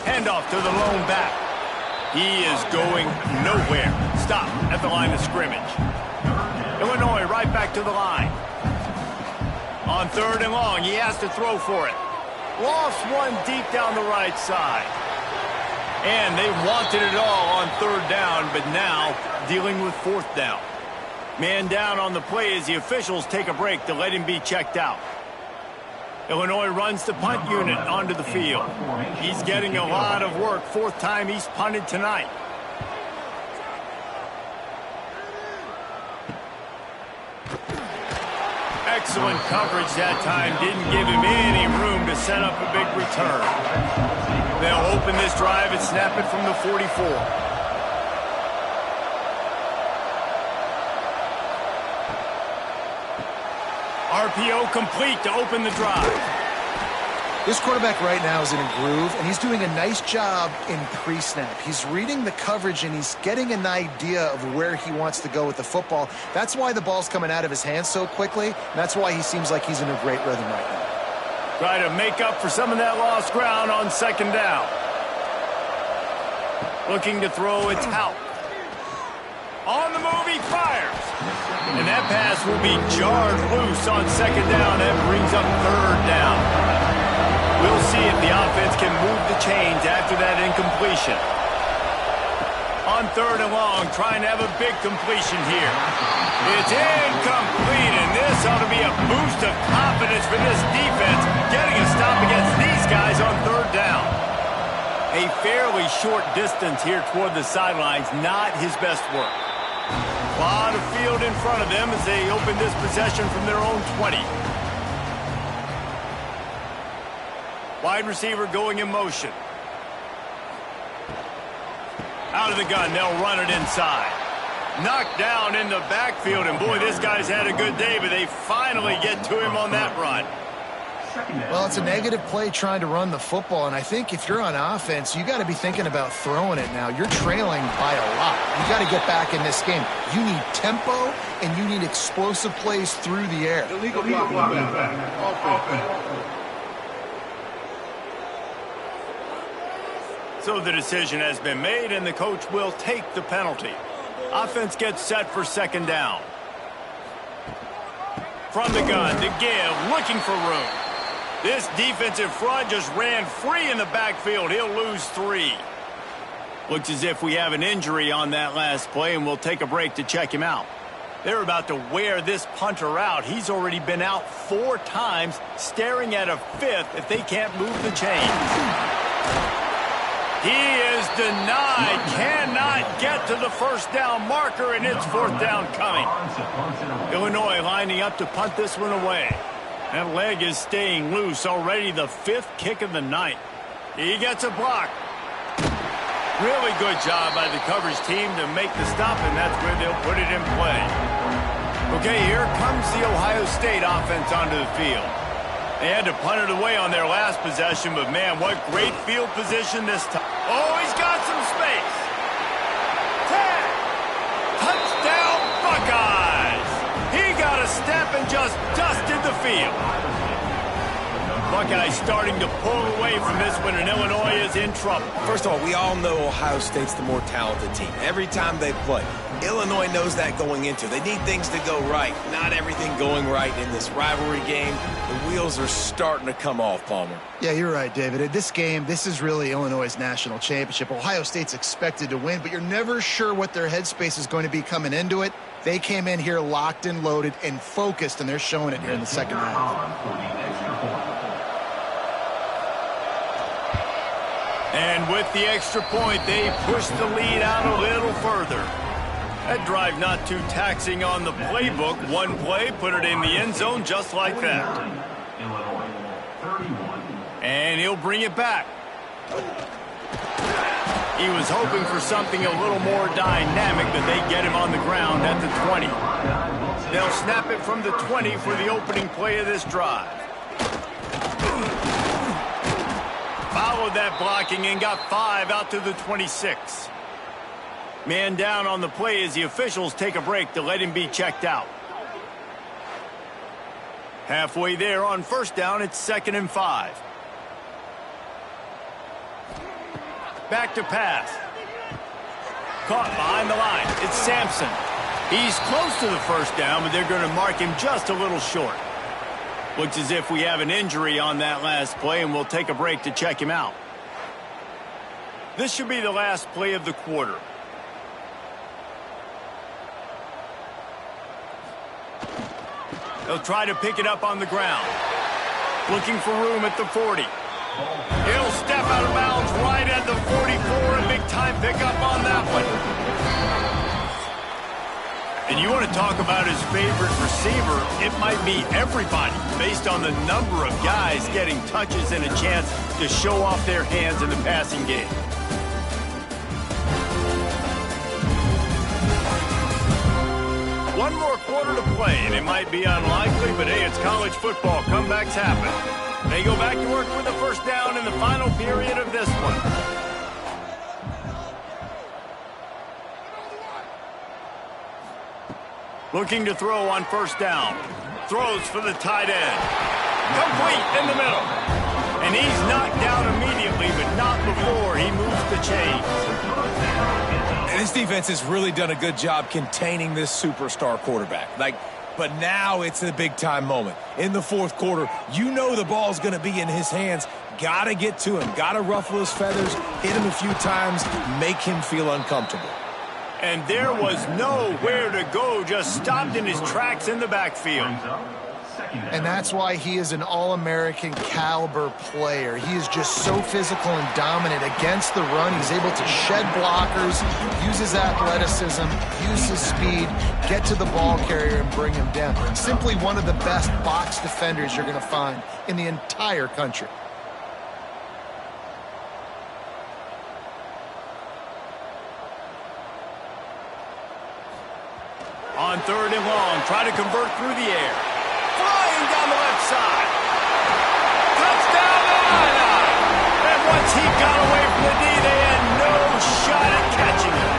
Handoff to the lone back. He is going nowhere. Stop at the line of scrimmage. Illinois right back to the line. On third and long, he has to throw for it. Lost one deep down the right side. And they wanted it all on third down, but now dealing with fourth down. Man down on the play as the officials take a break to let him be checked out. Illinois runs the punt unit onto the field. He's getting a lot of work. Fourth time he's punted tonight. Excellent coverage that time. Didn't give him any room to set up a big return. They'll open this drive and snap it from the 44. RPO complete to open the drive. This quarterback right now is in a groove, and he's doing a nice job in pre-snap. He's reading the coverage, and he's getting an idea of where he wants to go with the football. That's why the ball's coming out of his hands so quickly, and that's why he seems like he's in a great rhythm right now. Try to make up for some of that lost ground on second down. Looking to throw, it's Hout. On the move, he fires. And that pass will be jarred loose on second down. That brings up third down. We'll see if the offense can move the chains after that incompletion. On third and long, trying to have a big completion here. It's incomplete, and this ought to be a boost of confidence for this defense, getting a stop against these guys on third down. A fairly short distance here toward the sidelines, not his best work. A lot of field in front of them as they open this possession from their own 20. Wide receiver going in motion. Out of the gun, they'll run it inside. Knocked down in the backfield, and boy, this guy's had a good day, but they finally get to him on that run. Well, it's a negative play trying to run the football, and I think if you're on offense, you got to be thinking about throwing it now. You're trailing by a lot. You got to get back in this game. You need tempo, and you need explosive plays through the air. Illegal blocking back. So the decision has been made, and the coach will take the penalty. Offense gets set for second down. From the gun, to give, looking for room. This defensive front just ran free in the backfield. He'll lose 3. Looks as if we have an injury on that last play, and we'll take a break to check him out. They're about to wear this punter out. He's already been out 4 times, staring at a 5th if they can't move the chains. He is denied, cannot get to the first down marker, and it's fourth down coming. Illinois lining up to punt this one away. That leg is staying loose, already the 5th kick of the night. He gets a block. Really good job by the coverage team to make the stop, and that's where they'll put it in play. Okay, here comes the Ohio State offense onto the field. They had to punt it away on their last possession, but man, what great field position this time. Oh, he's got some space. 10. Touchdown, Buckeyes. He got a step and just dusted the field. Buckeyes starting to pull away from this one, and Illinois is in trouble. First of all, we all know Ohio State's the more talented team every time they play. Illinois knows that going into. They need things to go right. Not everything going right in this rivalry game. The wheels are starting to come off, Palmer. Yeah, you're right, David. This game, this is really Illinois' national championship. Ohio State's expected to win, but you're never sure what their headspace is going to be coming into it. They came in here locked and loaded and focused, and they're showing it here in the second half. And with the extra point, they push the lead out a little further. That drive not too taxing on the playbook. One play, put it in the end zone just like that. And he'll bring it back. He was hoping for something a little more dynamic, but they get him on the ground at the 20. They'll snap it from the 20 for the opening play of this drive. Followed that blocking and got 5 out to the 26. Man down on the play as the officials take a break to let him be checked out. Halfway there on first down, it's 2nd and 5. Back to pass. Caught behind the line. It's Sampson. He's close to the first down, but they're going to mark him just a little short. Looks as if we have an injury on that last play, and we'll take a break to check him out. This should be the last play of the quarter. They'll try to pick it up on the ground. Looking for room at the 40. He'll step out of bounds right at the 44, and big time pickup on that one. And you want to talk about his favorite receiver, it might be everybody, based on the number of guys getting touches and a chance to show off their hands in the passing game. One more quarter to play, and it might be unlikely, but hey, it's college football. Comebacks happen. They go back to work with the first down in the final period of this one. Looking to throw on first down. Throws for the tight end. Complete in the middle. And he's knocked down immediately, but not before he moves the chains. And this defense has really done a good job containing this superstar quarterback. But now it's a big-time moment. In the fourth quarter, you know the ball's going to be in his hands. Got to get to him. Got to ruffle his feathers, hit him a few times, make him feel uncomfortable. And there was nowhere to go, just stopped in his tracks in the backfield. And that's why he is an All-American caliber player. He is just so physical and dominant against the run. He's able to shed blockers, use his athleticism, use his speed, get to the ball carrier and bring him down. Simply one of the best box defenders you're going to find in the entire country. On third and long, try to convert through the air. Flying down the left side. Touchdown Atlanta! And once he got away from the D, they had no shot at catching him.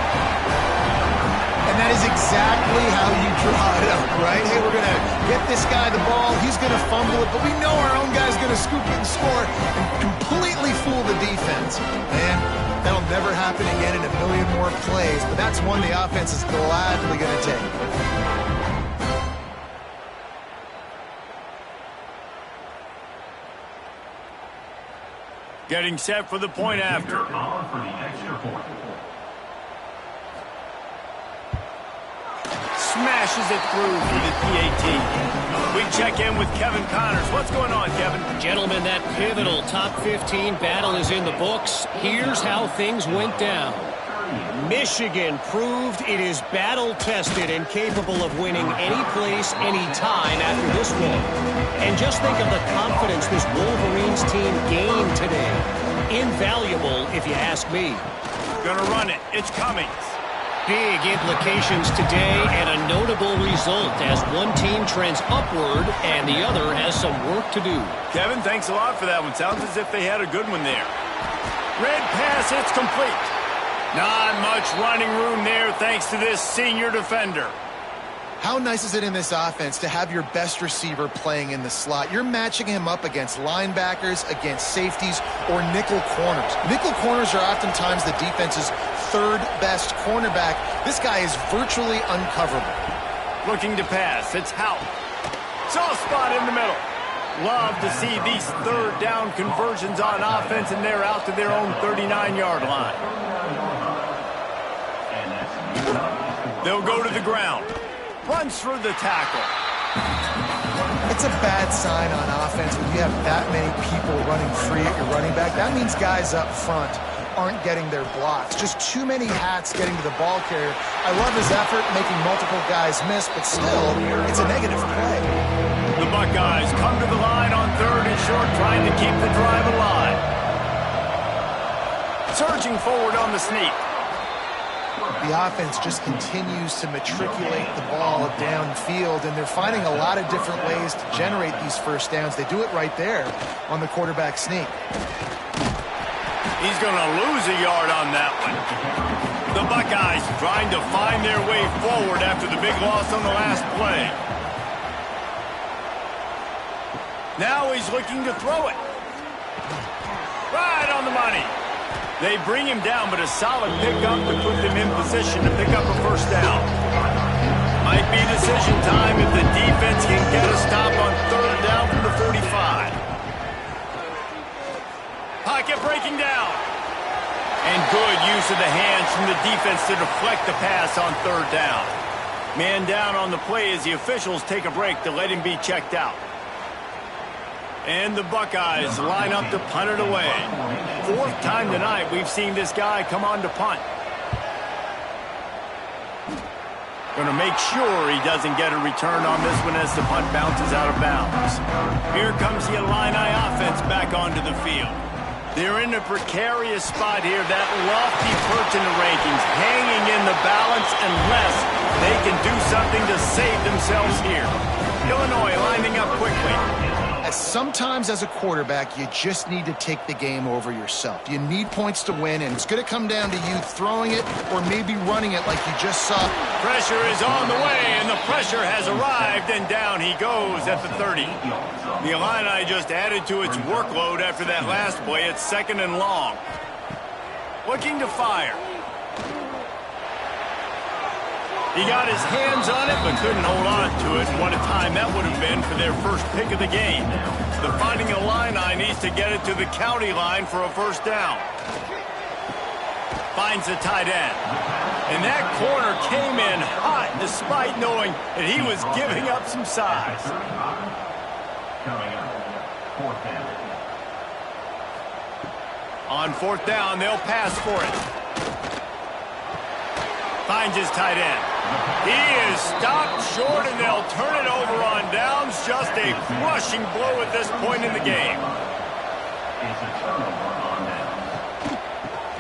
And that is exactly how you draw it up, right? Hey, we're going to get this guy the ball. He's going to fumble it, but we know our own guy's going to scoop it and score and completely fool the defense. Man, that'll never happen again in a million more plays, but that's one the offense is gladly going to take. Getting set for the point after. Smashes it through for the PAT. We check in with Kevin Connors. What's going on, Kevin? Gentlemen, that pivotal top 15 battle is in the books. Here's how things went down. Michigan proved it is battle-tested and capable of winning any place, any time after this one. And just think of the confidence this Wolverines team gained today. Invaluable, if you ask me. Gonna run it. It's Cummings. Big implications today and a notable result as one team trends upward and the other has some work to do. Kevin, thanks a lot for that one. Sounds as if they had a good one there. Red pass, it's complete. Not much running room there thanks to this senior defender. How nice is it in this offense to have your best receiver playing in the slot? You're matching him up against linebackers, against safeties, or nickel corners. Nickel corners are oftentimes the defense's third best cornerback. This guy is virtually uncoverable. Looking to pass, it's Hout. Soft spot in the middle. Love to see these third down conversions on offense, and they're out to their own 39-yard line. They'll go to the ground. Runs through the tackle. It's a bad sign on offense when you have that many people running free at your running back. That means guys up front aren't getting their blocks. Just too many hats getting to the ball carrier. I love his effort, making multiple guys miss, but still, it's a negative play. The Buckeyes come to the line on third and short, trying to keep the drive alive. Surging forward on the sneak. The offense just continues to matriculate the ball downfield, and they're finding a lot of different ways to generate these first downs. They do it right there on the quarterback sneak. He's going to lose a yard on that one. The Buckeyes trying to find their way forward after the big loss on the last play. Now he's looking to throw it. Right on the money. They bring him down, but a solid pickup to put them in position to pick up a first down. Might be decision time if the defense can get a stop on third down from the 45. Pocket breaking down. And good use of the hands from the defense to deflect the pass on third down. Man down on the play as the officials take a break to let him be checked out. And the Buckeyes line up to punt it away. Fourth time tonight we've seen this guy come on to punt. Going to make sure he doesn't get a return on this one as the punt bounces out of bounds. Here comes the Illini offense back onto the field. They're in a precarious spot here, that lofty perch in the rankings, hanging in the balance unless they can do something to save themselves here. Illinois lining up quickly. Sometimes as a quarterback, you just need to take the game over yourself. You need points to win, and it's going to come down to you throwing it or maybe running it like you just saw. Pressure is on the way, and the pressure has arrived, and down he goes at the 30. The Illini just added to its workload after that last play. It's 2nd and long. Looking to fire. He got his hands on it, but couldn't hold on to it. What a time that would have been for their first pick of the game. The Fighting Illini needs to get it to the county line for a first down. Finds the tight end. And that corner came in hot despite knowing that he was giving up some size. On 4th down, they'll pass for it. Finds his tight end. He is stopped short, and they'll turn it over on downs. Just a crushing blow at this point in the game.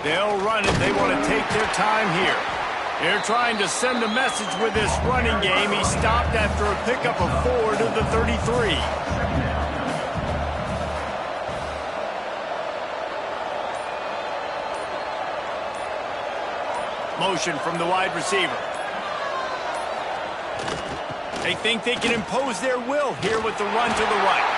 They'll run it. They want to take their time here. They're trying to send a message with this running game. He stopped after a pickup of 4 to the 33. Motion from the wide receiver. They think they can impose their will here with the run to the right.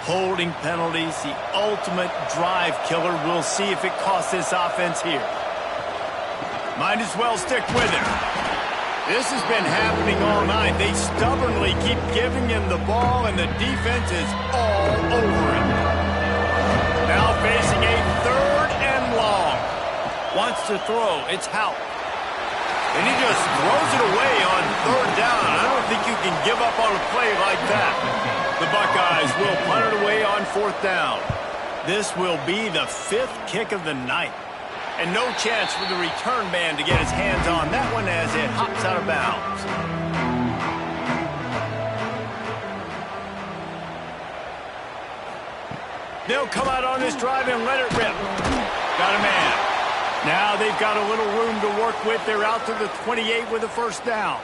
Holding penalties, the ultimate drive killer. We'll see if it costs this offense here. Might as well stick with it. This has been happening all night. They stubbornly keep giving him the ball, and the defense is all over it. Now facing a 3rd and long. Wants to throw. It's Hout. And he just throws it away on 3rd down. I don't think you can give up on a play like that. The Buckeyes will punt it away on 4th down. This will be the 5th kick of the night. And no chance for the return man to get his hands on that one as it hops out of bounds. They'll come out on this drive and let it rip. Got a man. Now they've got a little room to work with. They're out to the 28 with a first down.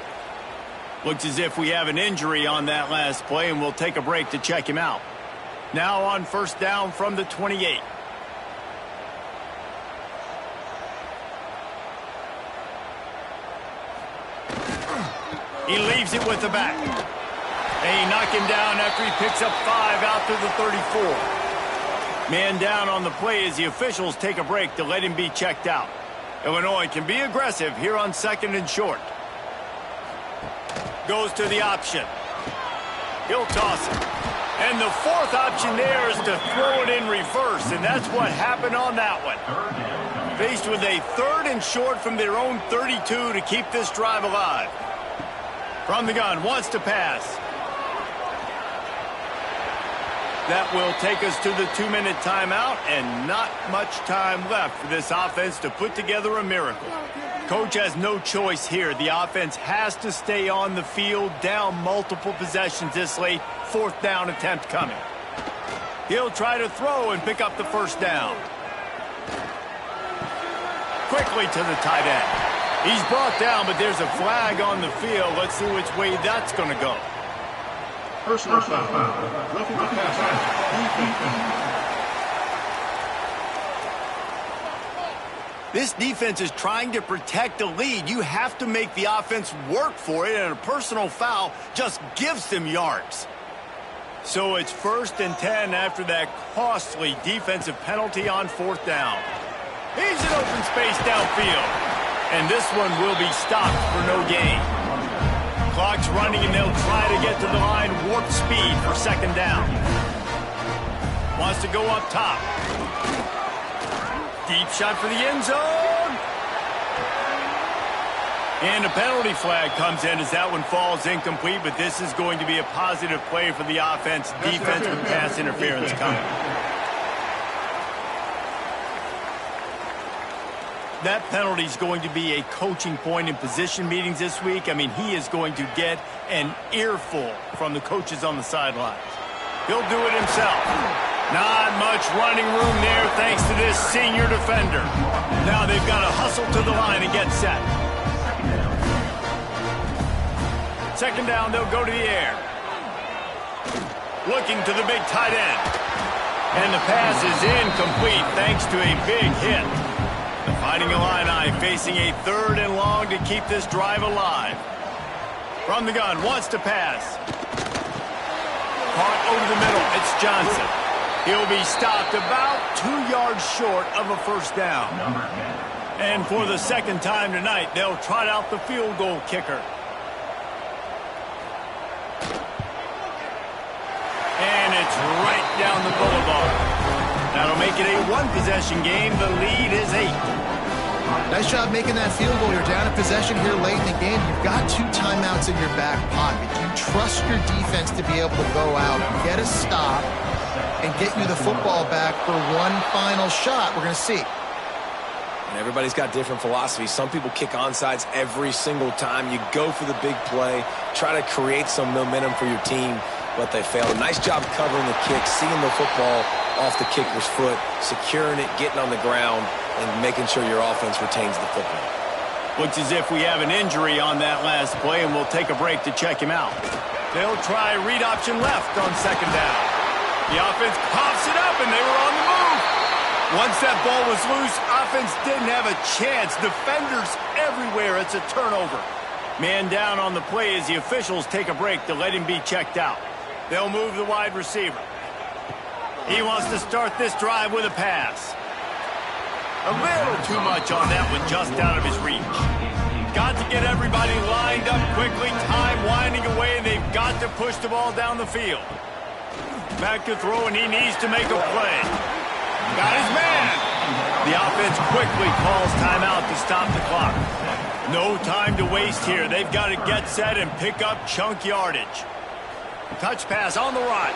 Looks as if we have an injury on that last play, and we'll take a break to check him out. Now on first down from the 28. He leaves it with the back. They knock him down after he picks up 5 out to the 34. Man down on the play as the officials take a break to let him be checked out. Illinois can be aggressive here on 2nd and short. Goes to the option. He'll toss it. And the 4th option there is to throw it in reverse, and that's what happened on that one. Faced with a 3rd and short from their own 32 to keep this drive alive. From the gun, wants to pass. That will take us to the 2-minute timeout, and not much time left for this offense to put together a miracle. Coach has no choice here. The offense has to stay on the field, down multiple possessions this late. 4th down attempt coming. He'll try to throw and pick up the first down. Quickly to the tight end. He's brought down, but there's a flag on the field. Let's see which way that's going to go. Personal foul. Roughing the passer. This defense is trying to protect the lead. You have to make the offense work for it, and a personal foul just gives them yards. So it's 1st and 10 after that costly defensive penalty on 4th down. He's in open space downfield. And this one will be stopped for no gain. Clock's running, and they'll try to get to the line warp speed for 2nd down. Wants to go up top. Deep shot for the end zone. And a penalty flag comes in as that one falls incomplete, but this is going to be a positive play for the offense. Defense with pass interference coming. That penalty is going to be a coaching point in position meetings this week. I mean, he is going to get an earful from the coaches on the sidelines. He'll do it himself. Not much running room there thanks to this senior defender. Now they've got to hustle to the line and get set. Second down, they'll go to the air. Looking to the big tight end. And the pass is incomplete thanks to a big hit. The Fighting Illini facing a 3rd and long to keep this drive alive. From the gun, wants to pass. Caught over the middle, it's Johnson. He'll be stopped about 2 yards short of a first down. And for the second time tonight, they'll trot out the field goal kicker. And it's right down the boulevard. That'll make it a 1-possession game. The lead is 8. Nice job making that field goal. You're down a possession here late in the game. You've got 2 timeouts in your back pocket. You trust your defense to be able to go out, get a stop, and get you the football back for one final shot. We're going to see. And everybody's got different philosophies. Some people kick onside every single time. You go for the big play, try to create some momentum for your team, but they fail. Nice job covering the kick, seeing the football off the kicker's foot, securing it, getting on the ground, and making sure your offense retains the football. Looks as if we have an injury on that last play, and we'll take a break to check him out. They'll try read option left on second down. The offense pops it up, and they were on the move. Once that ball was loose, offense didn't have a chance. Defenders everywhere. It's a turnover. Man down on the play as the officials take a break to let him be checked out. They'll move the wide receiver. He wants to start this drive with a pass. A little too much on that one, just out of his reach. Got to get everybody lined up quickly. Time winding away, and they've got to push the ball down the field. Back to throw, and he needs to make a play. Got his man. The offense quickly calls timeout to stop the clock. No time to waste here. They've got to get set and pick up chunk yardage. Touch pass on the right.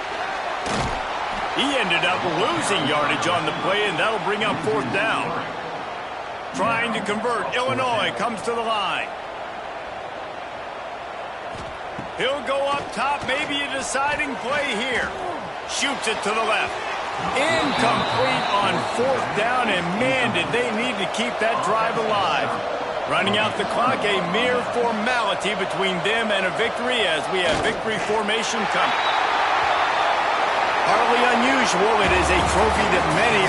He ended up losing yardage on the play, and that'll bring up 4th down. Trying to convert. Illinois comes to the line. He'll go up top. Maybe a deciding play here. Shoots it to the left. Incomplete on 4th down, and man, did they need to keep that drive alive. Running out the clock, a mere formality between them and a victory as we have victory formation coming. Hardly unusual. It is a trophy that many